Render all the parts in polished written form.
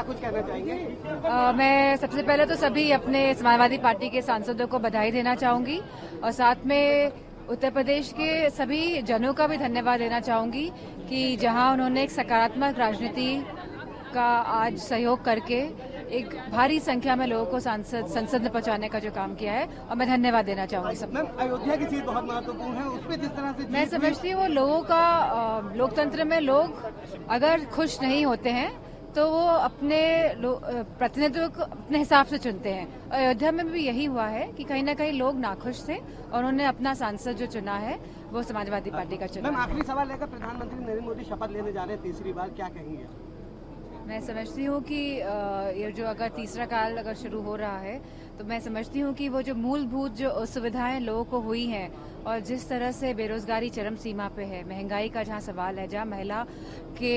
कुछ कहना चाहेंगे? मैं सबसे पहले तो सभी अपने समाजवादी पार्टी के सांसदों को बधाई देना चाहूंगी और साथ में उत्तर प्रदेश के सभी जनों का भी धन्यवाद देना चाहूंगी कि जहां उन्होंने एक सकारात्मक राजनीति का आज सहयोग करके एक भारी संख्या में लोगों को संसद में पहुंचाने का जो काम किया है, और मैं धन्यवाद देना चाहूंगी सब। मैम, अयोध्या की सीट बहुत महत्वपूर्ण है, उस पर जिस तरह से मैं समझती हूँ लोगों का लोकतंत्र में लोग अगर खुश नहीं होते हैं तो वो अपने प्रतिनिधित्व को अपने हिसाब से चुनते हैं। अयोध्या में भी यही हुआ है कि कहीं ना कहीं लोग नाखुश थे और उन्होंने अपना सांसद जो चुना है वो समाजवादी पार्टी का चुना। मैम, आखिरी सवाल लेकर प्रधानमंत्री नरेंद्र मोदी शपथ लेने जा रहे हैं तीसरी बार, क्या कहेंगे? मैं समझती हूँ कि ये जो अगर तीसरा काल अगर शुरू हो रहा है तो मैं समझती हूँ कि वो जो मूलभूत जो असुविधाएं लोगों को हुई हैं और जिस तरह से बेरोजगारी चरम सीमा पे है, महंगाई का जहाँ सवाल है, जहाँ महिला के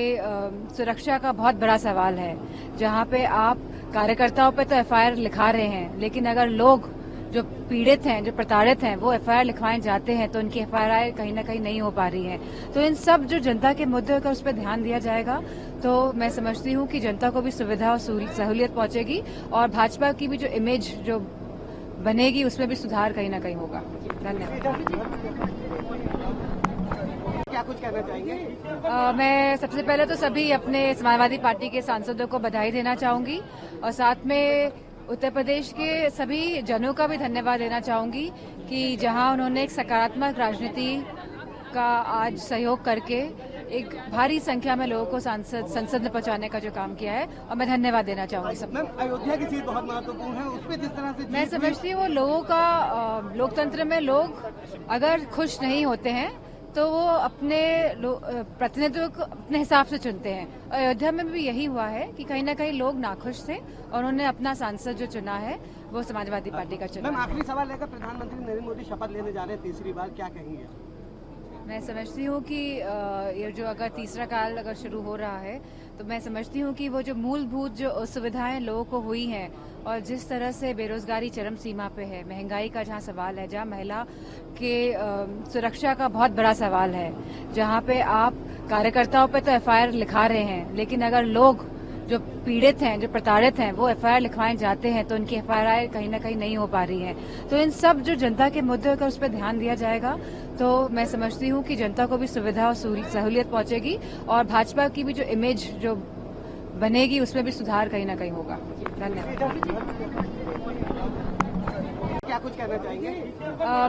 सुरक्षा का बहुत बड़ा सवाल है, जहाँ पे आप कार्यकर्ताओं पे तो एफआईआर लिखा रहे हैं, लेकिन अगर लोग जो पीड़ित हैं, जो प्रताड़ित हैं, वो एफआईआर लिखवाए जाते हैं तो उनकी एफआईआर कहीं ना कहीं नहीं हो पा रही है। तो इन सब जो जनता के मुद्दे होकर उस पर ध्यान दिया जाएगा तो मैं समझती हूँ कि जनता को भी सुविधा और सहूलियत पहुंचेगी और भाजपा की भी जो इमेज जो बनेगी उसमें भी सुधार कहीं ना कहीं होगा। धन्यवाद। क्या कुछ कहना चाहेंगे? मैं सबसे पहले तो सभी अपने समाजवादी पार्टी के सांसदों को बधाई देना चाहूंगी और साथ में उत्तर प्रदेश के सभी जनों का भी धन्यवाद देना चाहूंगी कि जहां उन्होंने एक सकारात्मक राजनीति का आज सहयोग करके एक भारी संख्या में लोगों को संसद में पहुंचाने का जो काम किया है, और मैं धन्यवाद देना चाहूंगी सब। मैम, अयोध्या की सीट बहुत महत्वपूर्ण है, उस पर जिस तरह से मैं समझती हूँ लोगों का लोकतंत्र में लोग अगर खुश नहीं होते हैं तो वो अपने प्रतिनिधित्व को अपने हिसाब से चुनते हैं। अयोध्या में भी यही हुआ है कि कहीं ना कहीं लोग नाखुश थे और उन्होंने अपना सांसद जो चुना है वो समाजवादी पार्टी का चुना। मैम, आखिरी सवाल लेकर प्रधानमंत्री नरेंद्र मोदी शपथ लेने जा रहे हैं तीसरी बार, क्या कहेंगे? मैं समझती हूँ कि ये जो अगर तीसरा काल अगर शुरू हो रहा है तो मैं समझती हूँ कि वो जो मूलभूत जो असुविधाएं लोगों को हुई हैं और जिस तरह से बेरोजगारी चरम सीमा पे है, महंगाई का जहाँ सवाल है, जहाँ महिला के सुरक्षा का बहुत बड़ा सवाल है, जहाँ पे आप कार्यकर्ताओं पे तो एफआईआर लिखा रहे हैं, लेकिन अगर लोग जो पीड़ित हैं, जो प्रताड़ित हैं, वो एफआईआर लिखवाए जाते हैं तो उनकी एफआईआर कहीं ना कहीं नहीं हो पा रही है। तो इन सब जो जनता के मुद्दे होकर उस पर ध्यान दिया जाएगा तो मैं समझती हूँ कि जनता को भी सुविधा और सहूलियत पहुंचेगी और भाजपा की भी जो इमेज जो बनेगी उसमें भी सुधार कहीं ना कहीं होगा। धन्यवाद। क्या कुछ कहना चाहेंगे?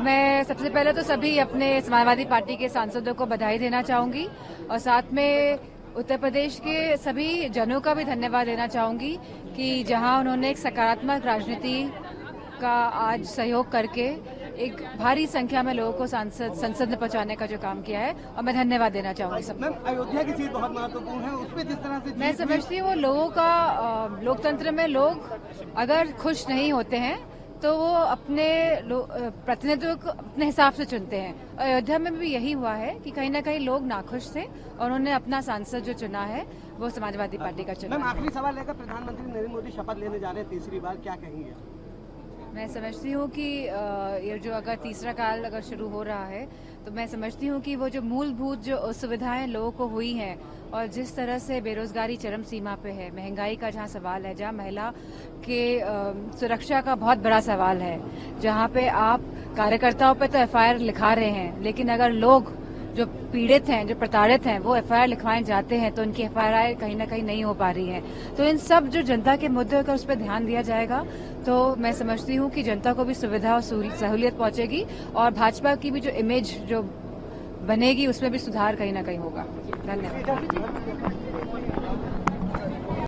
मैं सबसे पहले तो सभी अपने समाजवादी पार्टी के सांसदों को बधाई देना चाहूंगी और साथ में उत्तर प्रदेश के सभी जनों का भी धन्यवाद देना चाहूंगी कि जहां उन्होंने एक सकारात्मक राजनीति का आज सहयोग करके एक भारी संख्या में लोगों को संसद में पहुंचाने का जो काम किया है, और मैं धन्यवाद देना चाहूंगी सब। मैम, अयोध्या की सीट बहुत महत्वपूर्ण है, उस पर जिस तरह से मैं समझती हूँ लोगों का लोकतंत्र में लोग अगर खुश नहीं होते हैं तो वो अपने प्रतिनिधित्व को अपने हिसाब से चुनते हैं। अयोध्या में भी यही हुआ है कि कहीं ना कहीं लोग नाखुश थे और उन्होंने अपना सांसद जो चुना है वो समाजवादी पार्टी का चुना। मैम, आखिरी सवाल लेकर प्रधानमंत्री नरेंद्र मोदी शपथ लेने जा रहे हैं तीसरी बार, क्या कहेंगे? मैं समझती हूँ कि ये जो अगर तीसरा काल अगर शुरू हो रहा है तो मैं समझती हूँ कि वो जो मूलभूत जो असुविधाएं लोगों को हुई हैं और जिस तरह से बेरोजगारी चरम सीमा पे है, महंगाई का जहाँ सवाल है, जहाँ महिला के सुरक्षा का बहुत बड़ा सवाल है, जहाँ पे आप कार्यकर्ताओं पे तो एफआईआर लिखा रहे हैं, लेकिन अगर लोग जो पीड़ित हैं, जो प्रताड़ित हैं, वो एफआईआर लिखवाए जाते हैं तो उनकी एफआईआर कहीं ना कहीं नहीं हो पा रही है। तो इन सब जो जनता के मुद्दे होकर उस पर ध्यान दिया जाएगा तो मैं समझती हूँ कि जनता को भी सुविधा और सहूलियत पहुंचेगी और भाजपा की भी जो इमेज जो बनेगी उसमें भी सुधार कहीं ना कहीं होगा। धन्यवाद।